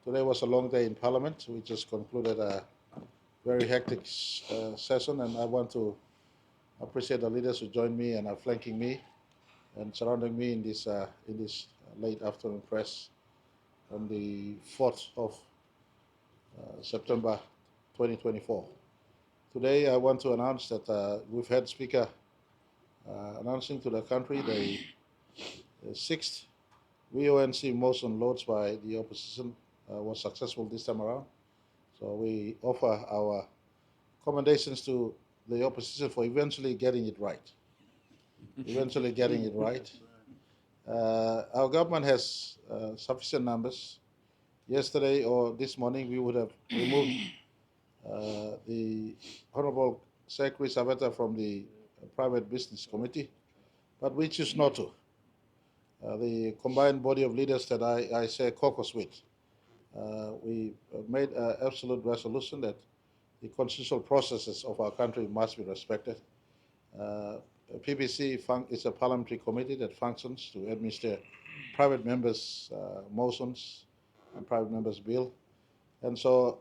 Today was a long day in Parliament. We just concluded a very hectic session, and I want to appreciate the leaders who joined me and are flanking me and surrounding me in this late afternoon press on the 4th of September 2024. Today, I want to announce that we've had Speaker announcing to the country the sixth VONC motion lodged by the opposition was successful this time around. So we offer our commendations to the opposition for eventually getting it right. Our government has sufficient numbers. Yesterday or this morning, we would have removed the Honorable Secretary Saveta from the Private Business Committee, but we choose not to. The combined body of leaders that I share caucus with, we made an absolute resolution that the constitutional processes of our country must be respected. PBC is a parliamentary committee that functions to administer private members' motions and private members' bill. And so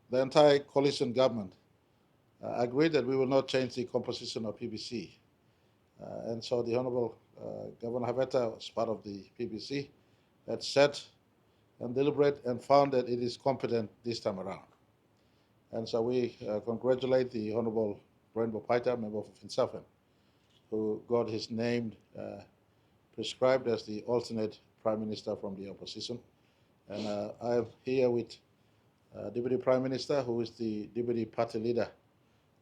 the entire coalition government agreed that we will not change the composition of PBC. And so the Honorable Governor Haveta was part of the PBC that sat and deliberated and found that it is competent this time around. And so we congratulate the Honorable Rainbo Paita, member of Finschhafen, who got his name prescribed as the alternate Prime Minister from the opposition. And I am here with Deputy Prime Minister, who is the Deputy Party Leader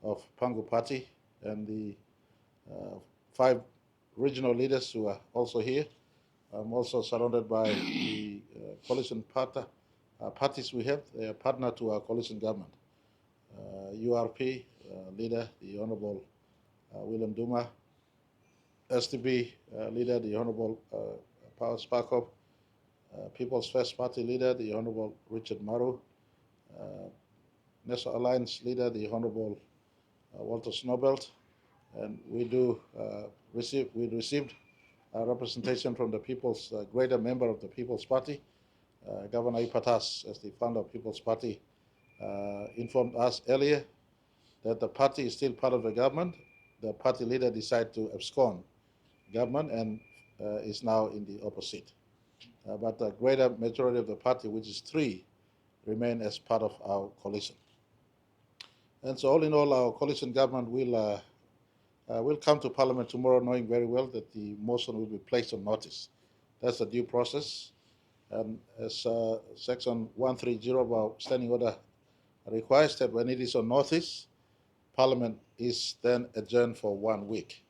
of Pangu Party, and the 5 regional leaders who are also here. I'm also surrounded by the coalition parties we have. They are partner to our coalition government. URP leader, the Honorable William Duma. SDP leader, the Honorable Paul Sparkov. People's First Party leader, the Honorable Richard Maru. National Alliance leader, the Honorable Walter Snowbelt. And we received a representation from the People's greater member of the People's Party. Governor Ipatas, as the founder of People's Party, informed us earlier that the party is still part of the government. The party leader decided to abscond government and is now in the opposite. But the greater majority of the party, which is 3, remain as part of our coalition. And so all in all, our coalition government will come to Parliament tomorrow knowing very well that the motion will be placed on notice. That's a due process. And as Section 130 of our Standing Order requires, that when it is on notice, Parliament is then adjourned for 1 week.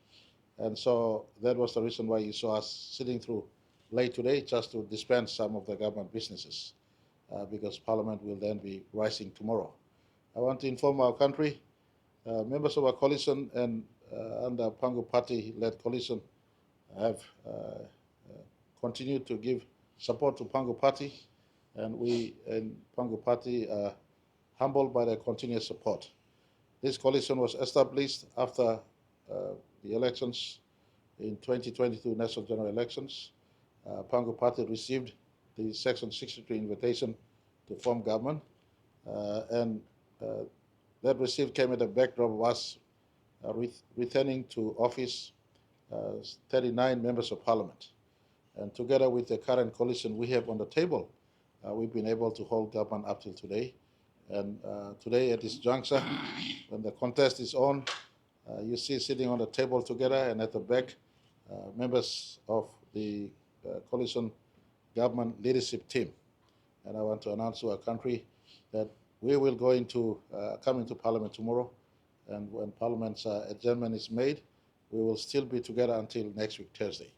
And so that was the reason why you saw us sitting through late today, just to dispense some of the government businesses, because Parliament will then be rising tomorrow. I want to inform our country, members of our coalition and under Pangu Party-led coalition have continued to give support to Pangu Party, and we in Pangu Party are humbled by their continuous support. This coalition was established after the elections in 2022 national general elections. Pangu Party received the Section 63 invitation to form government, and that receipt came at the backdrop of us returning to office 39 members of parliament. And together with the current coalition we have on the table, we've been able to hold government up till today. And today at this juncture, when the contest is on, you see sitting on the table together, and at the back, members of the coalition government leadership team. And I want to announce to our country that we will come into Parliament tomorrow, and when Parliament's adjournment is made, we will still be together until next week, Thursday.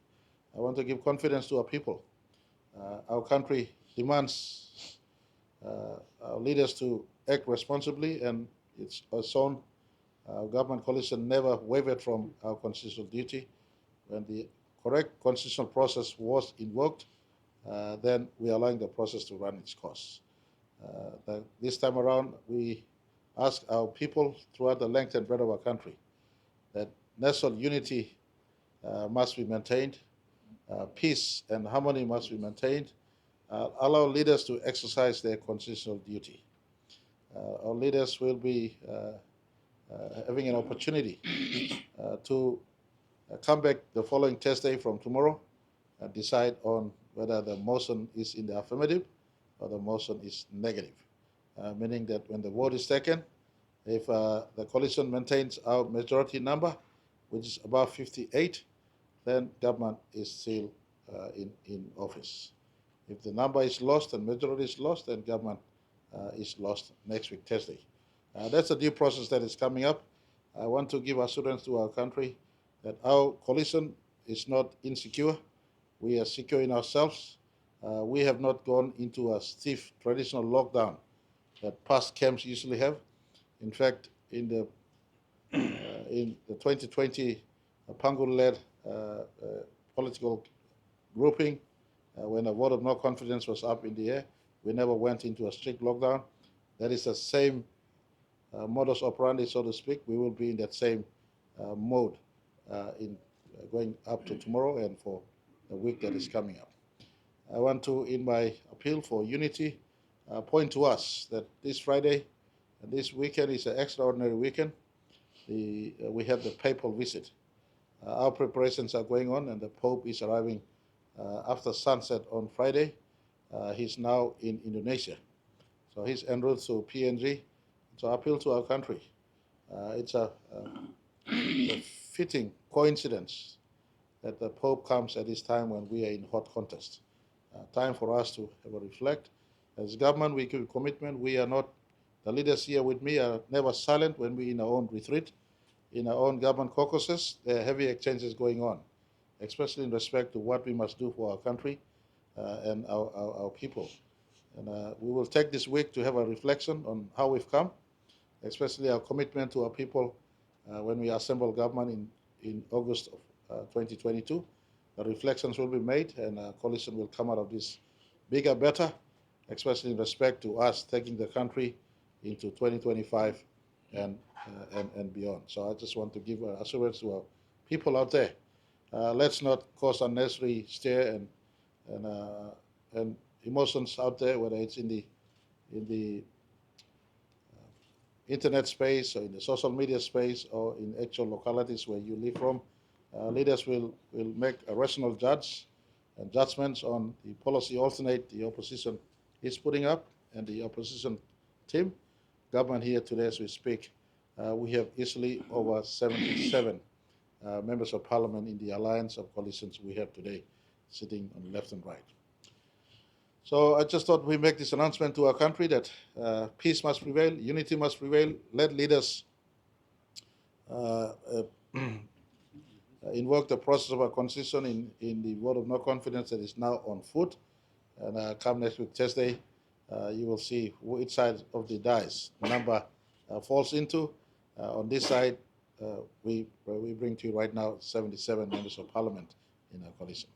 I want to give confidence to our people. Our country demands our leaders to act responsibly, and it's shown our government coalition never wavered from our constitutional duty. When the correct constitutional process was invoked, then we are allowing the process to run its course. This time around, we ask our people throughout the length and breadth of our country that national unity must be maintained, peace and harmony must be maintained, allow leaders to exercise their constitutional duty. Our leaders will be having an opportunity to come back the following Thursday from tomorrow and decide on whether the motion is in the affirmative or the motion is negative, meaning that when the vote is taken, if the coalition maintains our majority number, which is above 58, then government is still in office. If the number is lost and majority is lost, then government is lost next week, Thursday. That's a due process that is coming up. I want to give assurance to our country that our coalition is not insecure. We are secure in ourselves. We have not gone into a stiff traditional lockdown that past camps usually have. In fact, in the 2020 Pangu-led political grouping, when a vote of no confidence was up in the air, we never went into a strict lockdown. That is the same modus operandi, so to speak. We will be in that same mode in going up to tomorrow and for the week that is coming up. I want to, in my appeal for unity, point to us that this Friday and this weekend is an extraordinary weekend. We have the papal visit. Our preparations are going on, and the Pope is arriving after sunset on Friday. He's now in Indonesia. So he's en route to PNG. So I appeal to our country. It's a fitting coincidence that the Pope comes at this time when we are in hot contest. Time for us to have a reflect. As government, we give commitment. We are not, the leaders here with me are never silent when we in our own retreat, in our own government caucuses. There are heavy exchanges going on, especially in respect to what we must do for our country and our people. And we will take this week to have a reflection on how we've come, especially our commitment to our people when we assemble government in August of 2022. The reflections will be made, and a coalition will come out of this bigger, better, especially in respect to us taking the country into 2025 and beyond. So I just want to give assurance to our people out there. Let's not cause unnecessary stir and emotions out there, whether it's in the internet space or in the social media space or in actual localities where you live from. Leaders will make a rational judgments on the policy alternate the opposition is putting up and the opposition team. Government here today as we speak, we have easily over 77 members of parliament in the alliance of coalitions we have today sitting on left and right. So I just thought we make this announcement to our country that peace must prevail, unity must prevail. Let leaders invoke the process of our constitution in the vote of no confidence that is now on foot. And come next week, Thursday, you will see which side of the dice the number falls into. On this side, we bring to you right now 77 members of parliament in our coalition.